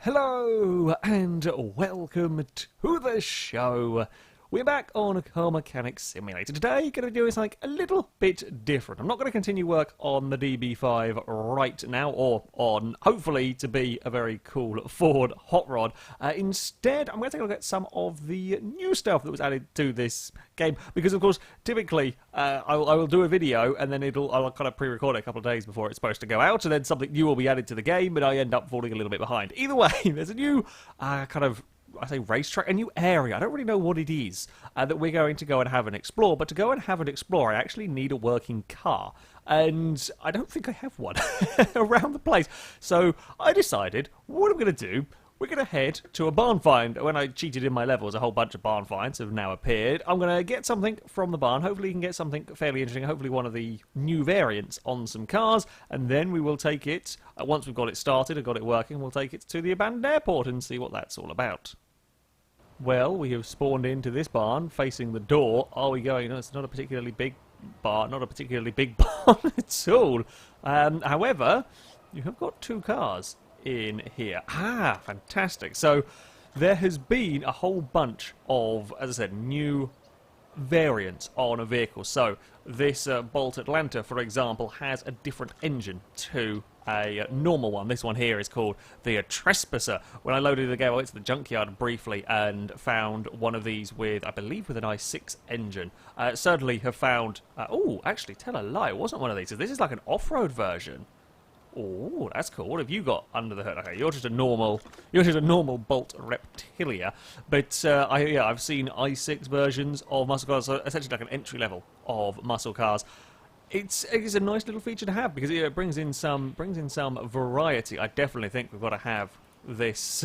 Hello and welcome to the show. We're back on Car Mechanic Simulator. Today, going to be doing something a little bit different. I'm not going to continue work on the DB5 right now, or on, hopefully, to be a very cool Ford hot rod. Instead, I'm going to take a look at some of the new stuff that was added to this game, because, of course, typically, I will do a video, and then I'll kind of pre-record it a couple of days before it's supposed to go out, and then something new will be added to the game, but I end up falling a little bit behind. Either way, there's a new I say racetrack, a new area. I don't really know what it is that we're going to go and have and explore. But to go and have and explore, I actually need a working car. And I don't think I have one around the place. So I decided, what I'm going to do, we're going to head to a barn find. When I cheated in my levels, a whole bunch of barn finds have now appeared. I'm going to get something from the barn. Hopefully you can get something fairly interesting. Hopefully one of the new variants on some cars. And then we will take it, once we've got it started and got it working, we'll take it to the abandoned airport and see what that's all about. Well, we have spawned into this barn facing the door. Are we going? No, it's not a particularly big barn, not a particularly big barn at all. However, you have got two cars in here. Ah, fantastic. So there has been a whole bunch of, as I said, new variants on a vehicle. So this Bolt Atlanta, for example, has a different engine to a normal one. This one here is called the Trespasser. When I loaded the game, I went to the junkyard briefly and found one of these with, I believe, with an i6 engine. Certainly have found... oh, actually, tell a lie, it wasn't one of these. This is like an off-road version. Oh, that's cool. What have you got under the hood? Okay, you're just a normal Bolt Reptilia. But I've seen i6 versions of muscle cars, so essentially like an entry level of muscle cars. It's a nice little feature to have because it brings in some variety. I definitely think we've got to have this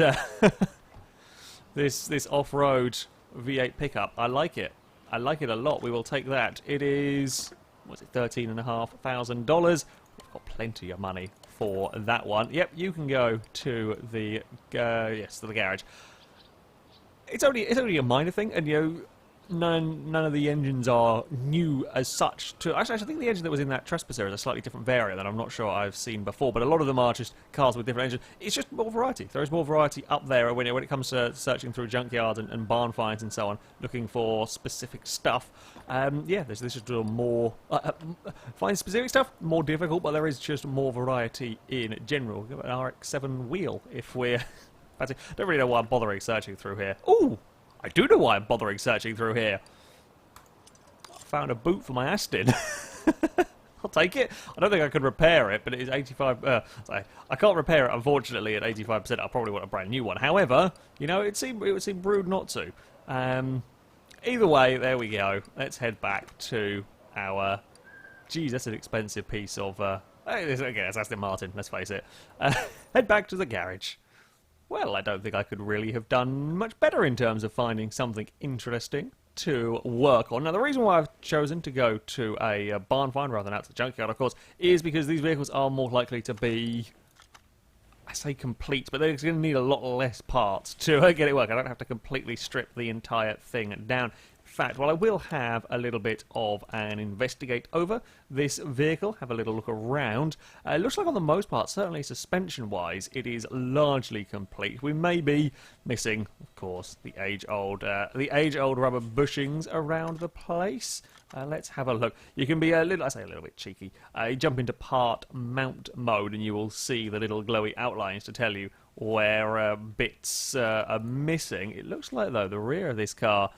this off-road V8 pickup. I like it. I like it a lot. We will take that. It is, what's it, $13,500. We've got plenty of money for that one. Yep, you can go to the to the garage. It's only a minor thing, and you know, none of the engines are new as such. Actually, I think the engine that was in that Trespasser is a slightly different variant that I'm not sure I've seen before, but a lot of them are just cars with different engines. It's just more variety. There is more variety up there when it comes to searching through junkyards and barn finds and so on, looking for specific stuff. Yeah, there's just a more... find specific stuff, more difficult, but there is just more variety in general. We've got an RX-7 wheel if we're... I don't really know why I'm bothering searching through here. Ooh! I do know why I'm bothering searching through here. I found a boot for my Aston. I'll take it. I don't think I could repair it, but it is 85... I can't repair it, unfortunately, at 85%. I'll probably want a brand new one. However, you know, it would seem rude not to. Either way, there we go. Let's head back to our... Geez, that's an expensive piece of... again, it's Aston Martin, let's face it. Head back to the garage. Well, I don't think I could really have done much better in terms of finding something interesting to work on. Now, the reason why I've chosen to go to a barn find rather than out to the junkyard, of course, is because these vehicles are more likely to be, I say complete, but they're going to need a lot less parts to get it working. I don't have to completely strip the entire thing down. In fact, well, I will have a little bit of an investigate over this vehicle, have a little look around. It looks like on the most part, certainly suspension-wise, it is largely complete. We may be missing, of course, the age-old rubber bushings around the place. Let's have a look. You can be a little bit cheeky. You jump into part mount mode and you will see the little glowy outlines to tell you where bits are missing. It looks like, though, the rear of this car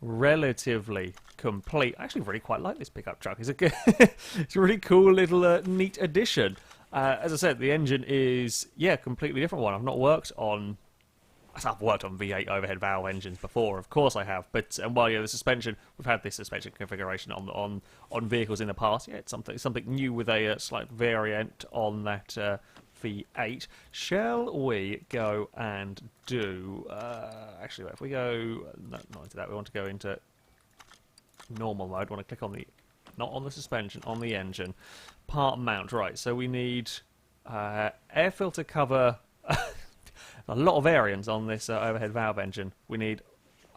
relatively complete. I actually really quite like this pickup truck. It's a really cool little neat addition. As I said, the engine is, yeah, completely different one. I've worked on V8 overhead valve engines before, of course I have, but while the suspension, we've had this suspension configuration on vehicles in the past. Yeah, it's something new with a slight variant on that V8. Shall we go and do... actually, if we go... No, not into that. We want to go into normal mode. We want to click on the... Not on the suspension, on the engine. Part mount. Right, so we need air filter cover... a lot of variants on this overhead valve engine. We need...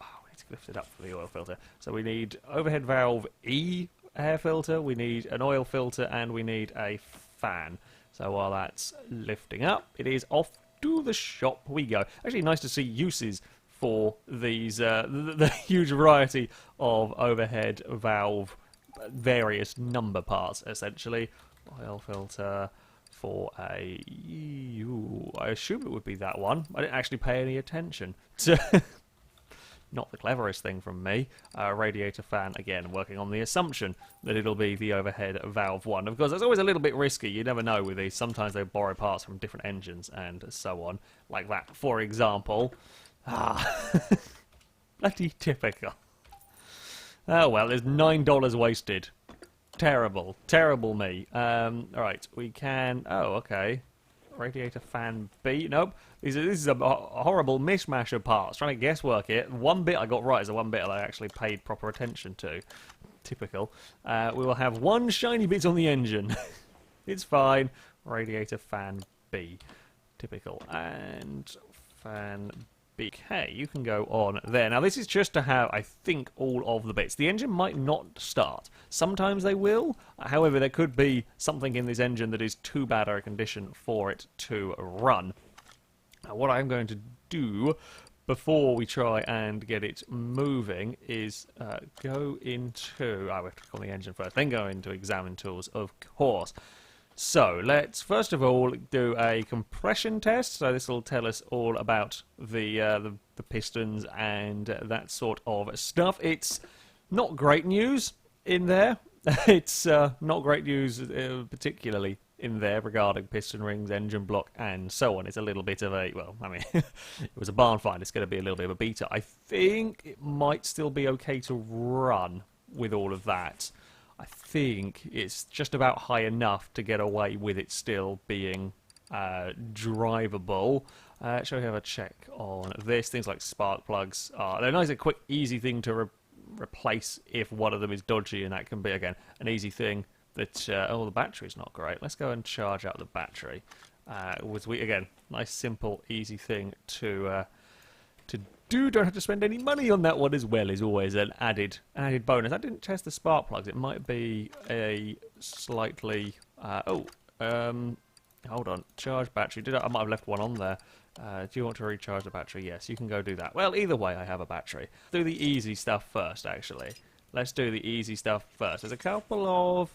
Oh, we need to lift it up for the oil filter. So we need overhead valve E air filter, we need an oil filter, and we need a fan. So while that's lifting up, it is off to the shop we go. Actually, nice to see uses for these the huge variety of overhead valve various number parts, essentially. Oil filter for a... Ooh, I assume it would be that one. I didn't actually pay any attention to... Not the cleverest thing from me. Radiator fan, again, working on the assumption that it'll be the overhead valve one. Of course, it's always a little bit risky. You never know with these. Sometimes they borrow parts from different engines and so on. Like that, for example. Bloody typical. Oh, well, there's $9 wasted. Terrible. Terrible me. Alright, we can... Oh, okay. Radiator fan B. Nope. This is a horrible mishmash of parts. Trying to guesswork it. One bit I got right is the one bit that I actually paid proper attention to. Typical. We will have one shiny bit on the engine. It's fine. Radiator fan B. Typical. And fan B. Okay, you can go on there. Now this is just to have, I think, all of the bits. The engine might not start. Sometimes they will. However, there could be something in this engine that is too bad a condition for it to run. Now, what I'm going to do before we try and get it moving is go into... I have to click on the engine first, then go into examine tools, of course. So, let's first of all do a compression test. So this will tell us all about the pistons and that sort of stuff. It's not great news in there. It's not great news particularly in there regarding piston rings, engine block, and so on. It's a little bit of a, well, I mean, it was a barn find. It's going to be a little bit of a beta. I think it might still be okay to run with all of that. I think it's just about high enough to get away with it still being drivable. Shall we have a check on this? Things like spark plugs are... They're nice, a quick, easy thing to replace if one of them is dodgy, and that can be, again, an easy thing that... oh, the battery's not great. Let's go and charge out the battery. Again, nice, simple, easy thing to do. Don't have to spend any money on that one as well, is always an added bonus. I didn't test the spark plugs. It might be a slightly... hold on. Charge battery. I might have left one on there. Do you want to recharge the battery? Yes, you can go do that. Well, either way, I have a battery. Do the easy stuff first, actually. Let's do the easy stuff first. There's a couple of...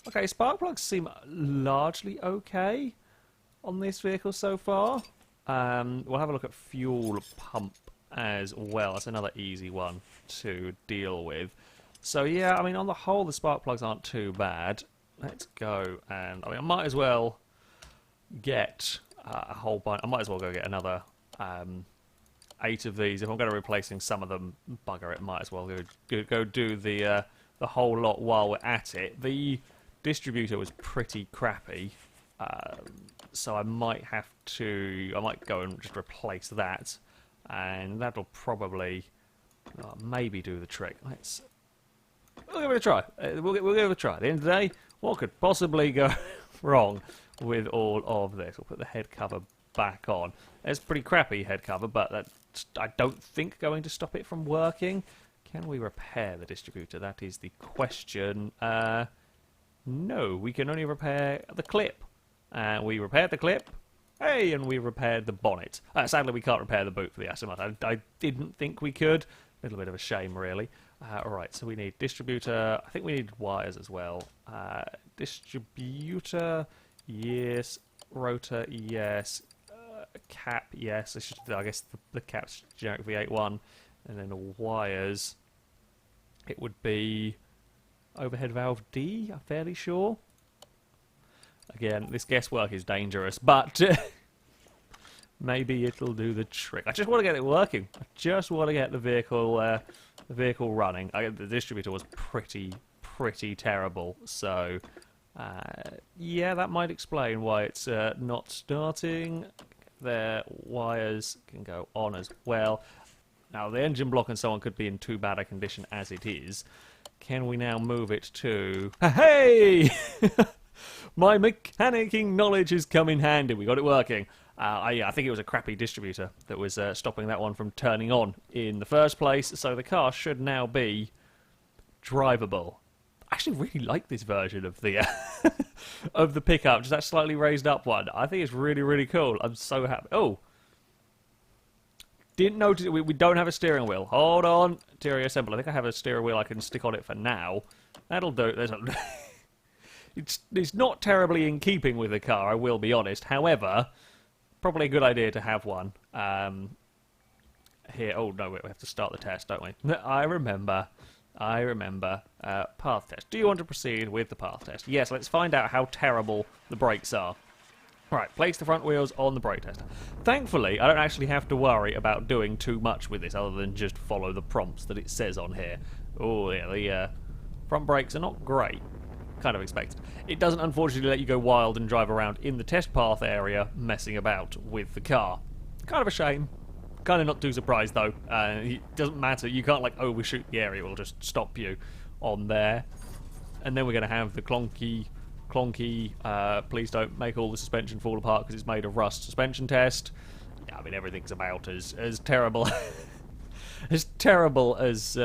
Okay, spark plugs seem largely okay on this vehicle so far. We'll have a look at fuel pump as well. That's another easy one to deal with. So yeah, I mean, on the whole, the spark plugs aren't too bad. Let's go and... I mean, I might as well get a whole bunch... I might as well go get another 8 of these. If I'm going to be replacing some of them, bugger it, might as well go do the whole lot while we're at it. The distributor was pretty crappy, so I might go and just replace that, and that'll probably maybe do the trick. We'll give it a try. We'll give it a try. At the end of the day, what could possibly go wrong with all of this? We'll put the head cover back on. It's a pretty crappy head cover, but that's, I don't think, going to stop it from working. Can we repair the distributor? That is the question. No, we can only repair the clip. We repaired the clip. Hey, and we repaired the bonnet. Sadly, we can't repair the boot for the Asimov. I didn't think we could. A little bit of a shame, really. Alright, so we need distributor. I think we need wires as well. Distributor, yes. Rotor, yes. Cap, yes. I guess the cap's generic V8 one. And then the wires, it would be overhead valve D, I'm fairly sure. Again, this guesswork is dangerous, but maybe it'll do the trick. I just want to get it working. I just want to get the vehicle running. The distributor was pretty terrible, so yeah, that might explain why it's not starting. Their wires can go on as well. Now, the engine block and so on could be in too bad a condition as it is. Can we now move it to... Hey! My mechanicking knowledge has come in handy. We got it working. I think it was a crappy distributor that was stopping that one from turning on in the first place, so the car should now be drivable. I actually really like this version of the of the pickup, just that slightly raised up one. I think it's really, really cool. I'm so happy. Oh, didn't notice we don't have a steering wheel. Hold on, interior assemble. I think I have a steering wheel I can stick on it for now. That'll do. It's not terribly in keeping with the car, I will be honest. However, probably a good idea to have one. Here, oh no, we have to start the test, don't we? I remember. Path test. Do you want to proceed with the path test? Yes, let's find out how terrible the brakes are. Right, place the front wheels on the brake test. Thankfully, I don't actually have to worry about doing too much with this other than just follow the prompts that it says on here. Oh yeah, the front brakes are not great. Kind of expected. It doesn't unfortunately let you go wild and drive around in the test path area messing about with the car. Kind of a shame. Kind of not too surprised though. It doesn't matter. You can't like overshoot the area. It will just stop you on there. And then we're going to have the clonky, please don't make all the suspension fall apart because it's made of rust suspension test. Yeah, I mean everything's about as terrible as terrible as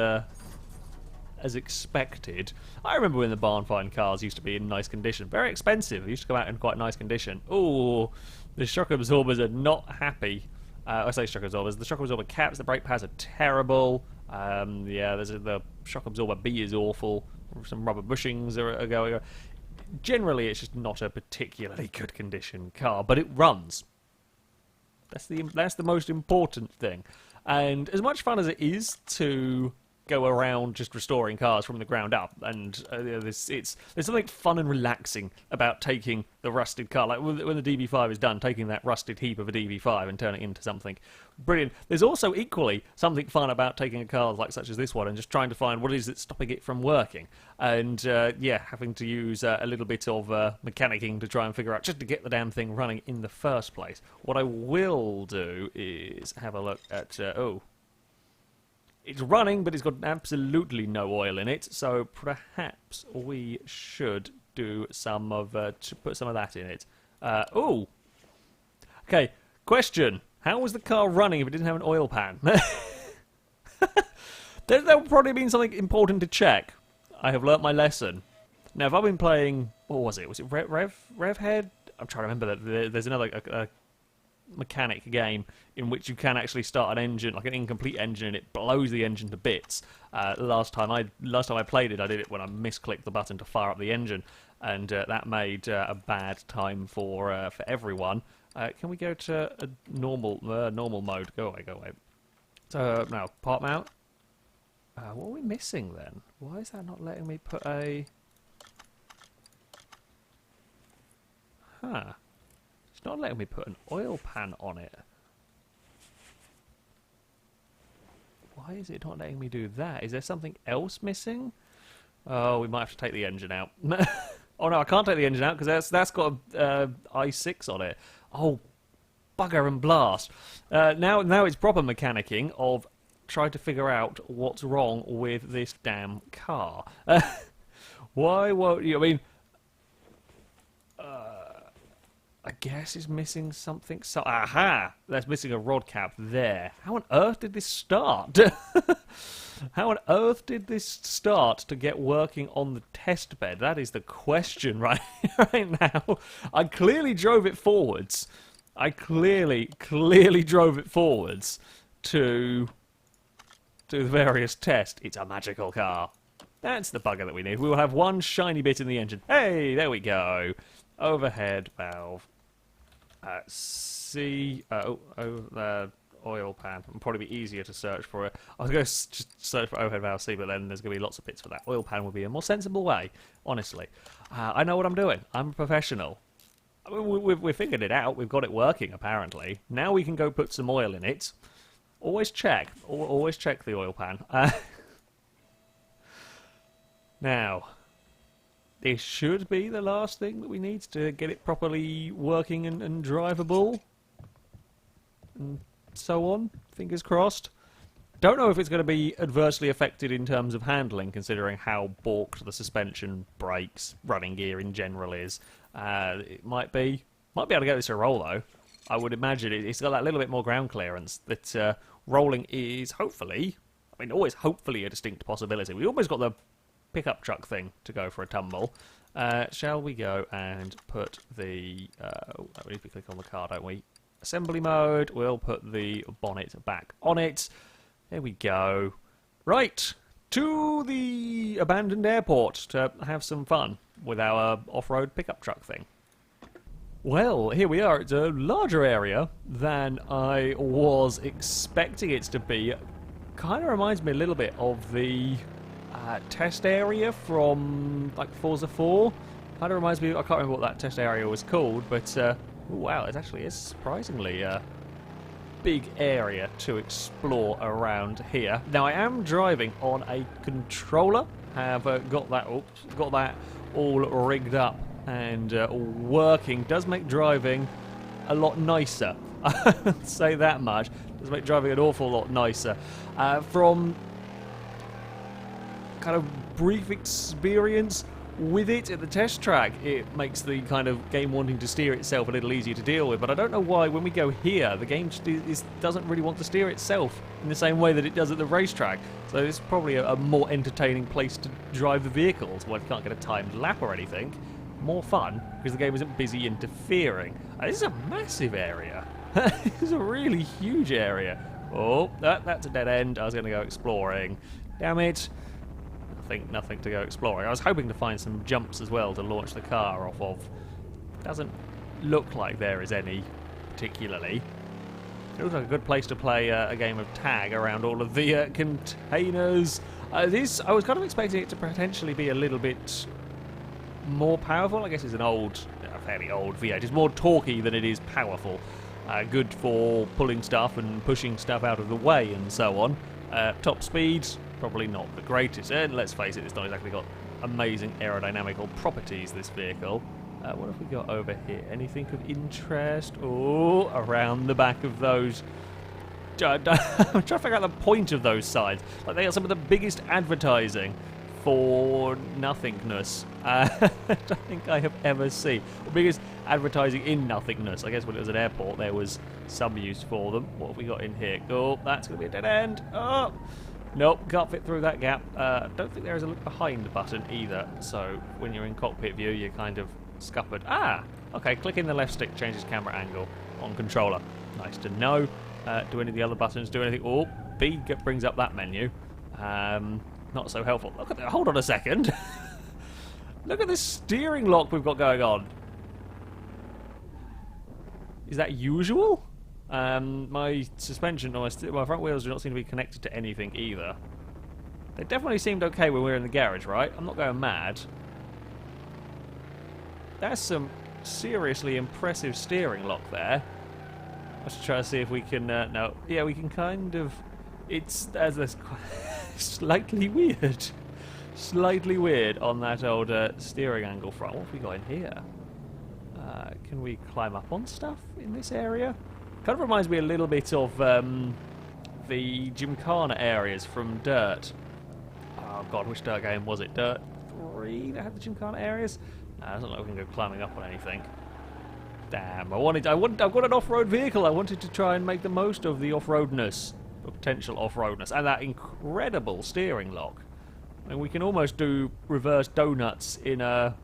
expected. I remember when the barn find cars used to be in nice condition. Very expensive. They used to come out in quite nice condition. Ooh, the shock absorbers are not happy. I say shock absorbers. The shock absorber caps, the brake pads are terrible. Yeah, the shock absorber B is awful. Some rubber bushings are going on. Generally, it's just not a particularly good condition car, but it runs. That's the most important thing. And as much fun as it is to go around just restoring cars from the ground up, and there's something fun and relaxing about taking the rusted car, like when the DB5 is done, taking that rusted heap of a DB5 and turning it into something brilliant. There's also equally something fun about taking a car like such as this one and just trying to find what is it stopping it from working, and yeah, having to use a little bit of mechanicking to try and figure out just to get the damn thing running in the first place. What I will do is have a look at it's running, but it's got absolutely no oil in it, so perhaps we should do some of put some of that in it. Ooh. Okay, question. How was the car running if it didn't have an oil pan? There would probably been something important to check. I have learnt my lesson. Now, if I've been playing... What was it? Was it Revhead? I'm trying to remember that. There's another... mechanic game in which you can actually start an engine, like an incomplete engine, and it blows the engine to bits. Last time I played it, I did it when I misclicked the button to fire up the engine, and that made a bad time for everyone. Can we go to a normal mode? Go away. So now part mount. What are we missing then? Why is that not letting me put a? It's not letting me put an oil pan on it. Why is it not letting me do that? Is there something else missing? Oh, we might have to take the engine out. Oh no, I can't take the engine out because that's got a i6 on it. Oh, bugger and blast. Now it's proper mechanicking of trying to figure out what's wrong with this damn car. Why won't you? I mean, I guess it's missing something. So, aha! That's missing a rod cap there. How on earth did this start? How on earth did this start to get working on the test bed? That is the question right now. I clearly drove it forwards. I clearly drove it forwards to the various tests. It's a magical car. That's the bugger that we need. We will have one shiny bit in the engine. Hey, there we go. Overhead valve. Oil pan. It'll probably be easier to search for it. I was going to just search for overhead valve C, but then there's going to be lots of bits for that. Oil pan would be a more sensible way, honestly. I know what I'm doing. I'm a professional. I mean, we've figured it out. We've got it working, apparently. Now we can go put some oil in it. Always check. Always check the oil pan. Now... this should be the last thing that we need to get it properly working and drivable. And so on. Fingers crossed. Don't know if it's going to be adversely affected in terms of handling, considering how balked the suspension, brakes, running gear in general is. It might be able to get this to roll, though. I would imagine it's got that little bit more ground clearance that rolling is hopefully, always hopefully a distinct possibility. We almost got the pickup truck thing to go for a tumble. Shall we go and put the... we need to click on the car, don't we? Assembly mode. We'll put the bonnet back on it. There we go. Right. To the abandoned airport to have some fun with our off-road pickup truck thing. Well, here we are. It's a larger area than I was expecting it to be. Kind of reminds me a little bit of the test area from like Forza 4. Kind of reminds me. I can't remember what that test area was called, but wow, it actually is surprisingly big area to explore around here. Now I am driving on a controller. Have got that all rigged up and working. Does make driving a lot nicer. I'll say that much. Does make driving an awful lot nicer. From kind of brief experience with it at the test track, it makes the kind of game wanting to steer itself a little easier to deal with, but I don't know why when we go here the game doesn't really want to steer itself in the same way that it does at the racetrack. So it's probably a more entertaining place to drive the vehicles. Well, if you can't get a timed lap or anything, more fun because the game isn't busy interfering. This is a massive area. This is a really huge area. Oh, that's a dead end. I was going to go exploring. Damn it. Nothing to go exploring. I was hoping to find some jumps as well to launch the car off of. Doesn't look like there is any particularly. It looks like a good place to play a game of tag around all of the containers. I was kind of expecting it to potentially be a little bit more powerful. I guess it's a fairly old V8. It's more torquey than it is powerful. Good for pulling stuff and pushing stuff out of the way and so on. Top speed, probably not the greatest. And let's face it, it's not exactly got amazing aerodynamical properties, this vehicle. What have we got over here? Anything of interest? Oh, around the back of those. I'm trying to figure out the point of those signs. Like they are some of the biggest advertising for nothingness I don't think I have ever seen. The biggest advertising in nothingness. I guess when it was an airport there was some use for them. What have we got in here? Oh, that's going to be a dead end. Oh, nope, can't fit through that gap. Don't think there is a look behind button either. So when you're in cockpit view you're kind of scuppered. Ah, okay, clicking the left stick changes camera angle on controller. Nice to know. Do any of the other buttons do anything? Oh, B brings up that menu. Not so helpful. Look at that. Hold on a second. Look at this steering lock we've got going on. Is that usual? My suspension or my front wheels do not seem to be connected to anything either. They definitely seemed okay when we were in the garage, right? I'm not going mad. That's some seriously impressive steering lock there. Let's try to see if we can... no. Yeah, we can kind of... It's... There's slightly weird. Slightly weird on that old steering angle front. What have we got in here? Can we climb up on stuff in this area? Kind of reminds me a little bit of the Gymkhana areas from Dirt. Oh god, which Dirt game was it? Dirt 3 that had the Gymkhana areas? It doesn't look like we can go climbing up on anything. Damn, I've got an off-road vehicle. I wanted to try and make the most of the off-roadness, the potential off-roadness, and that incredible steering lock. I mean, we can almost do reverse donuts in a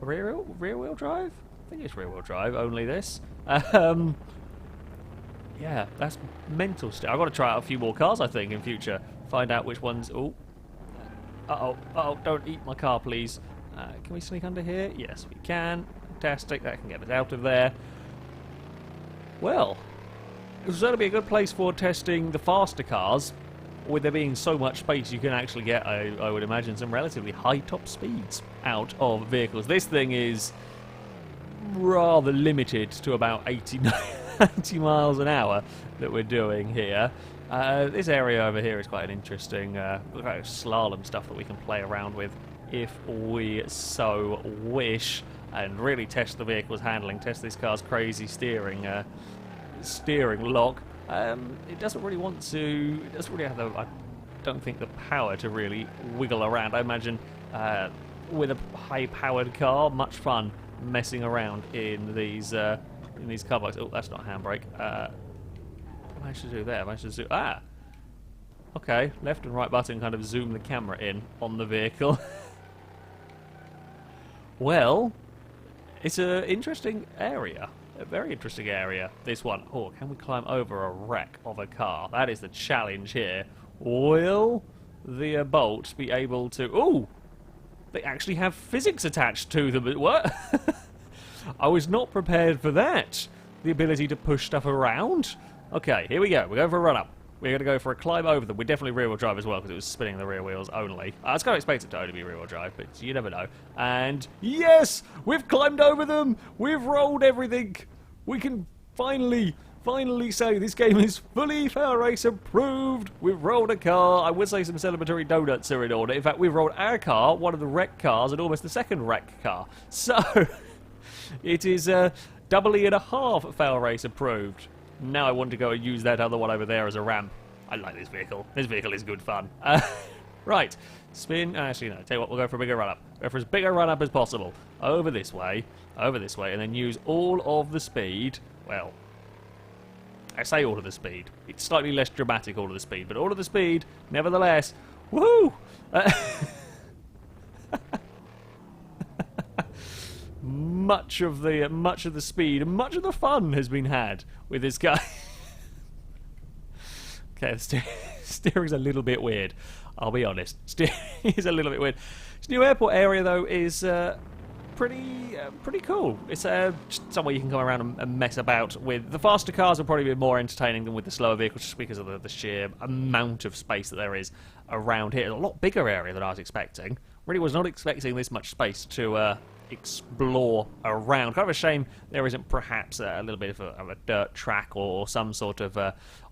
rear-wheel drive? I think it's rear-wheel drive, only this. Yeah, that's mental stuff. I've got to try out a few more cars, I think, in future. Find out which ones... Oh. Uh-oh, don't eat my car, please. Can we sneak under here? Yes, we can. Fantastic, that can get us out of there. Well, it would certainly be a good place for testing the faster cars. With there being so much space, you can actually get, I would imagine, some relatively high top speeds out of vehicles. This thing is rather limited to about 80 miles an hour that we're doing here. This area over here is quite an interesting slalom stuff that we can play around with if we so wish, and really test the vehicle's handling, test this car's crazy steering lock. It doesn't really want to. It doesn't really have the. I don't think the power to really wiggle around. I imagine with a high-powered car, much fun messing around in these car parks. Oh, that's not a handbrake. What managed to do there? Managed to zoom. Ah. Okay, left and right button kind of zoom the camera in on the vehicle. Well, it's an interesting area. A very interesting area, this one. Oh, can we climb over a wreck of a car? That is the challenge here. Will the bolt be able to... Ooh! They actually have physics attached to them. What? I was not prepared for that. The ability to push stuff around. Okay, here we go. We're going for a run-up. We're going to go for a climb over them. We're definitely rear-wheel drive as well, because it was spinning the rear wheels only. I was kind of expecting it to only be rear-wheel drive, but you never know. And yes! We've climbed over them! We've rolled everything! We can finally say this game is fully FailRace approved! We've rolled a car. I would say some celebratory donuts are in order. In fact, we've rolled our car, one of the wreck cars, and almost the second wreck car. So, it is doubly and a half FailRace approved. Now I want to go and use that other one over there as a ramp. I like this vehicle. This vehicle is good fun. Right. Spin. Actually, no. Tell you what, we'll go for a bigger run-up. Go for as big a run-up as possible. Over this way, and then use all of the speed. Well, I say all of the speed. It's slightly less dramatic, all of the speed, but all of the speed, nevertheless. Woohoo! Much of the speed and much of the fun has been had with this guy. Okay, the steering's a little bit weird. I'll be honest. Steering is a little bit weird. This new airport area, though, is pretty cool. It's just somewhere you can come around and mess about with. The faster cars will probably be more entertaining than with the slower vehicles, just because of the sheer amount of space that there is around here. It's a lot bigger area than I was expecting. Really was not expecting this much space to explore around. Kind of a shame there isn't perhaps a little bit of a dirt track or some sort of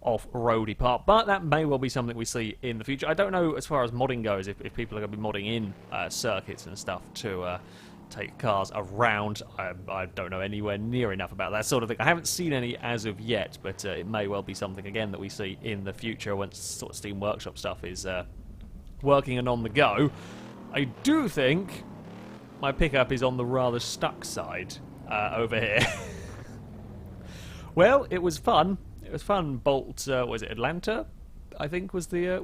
off-roady part, but that may well be something we see in the future. I don't know as far as modding goes if people are going to be modding in circuits and stuff to take cars around. I don't know anywhere near enough about that sort of thing. I haven't seen any as of yet, but it may well be something again that we see in the future once sort of Steam Workshop stuff is working and on the go. I do think my pickup is on the rather stuck side over here. Well, it was fun. It was fun. Bolt, was it Atlanta? I think was the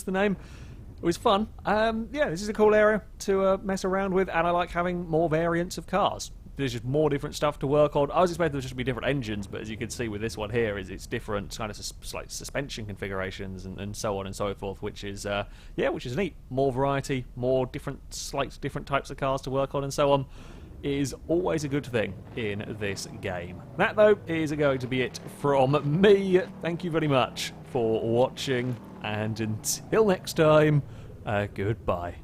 name. It was fun. Yeah, this is a cool area to mess around with, and I like having more variants of cars. There's just more different stuff to work on. I was expecting there just to be different engines, but as you can see with this one here, it's different kind of like suspension configurations and so on and so forth, which is which is neat. More variety, more different types of cars to work on, and so on, is always a good thing in this game. That though is going to be it from me. Thank you very much for watching, and until next time, goodbye.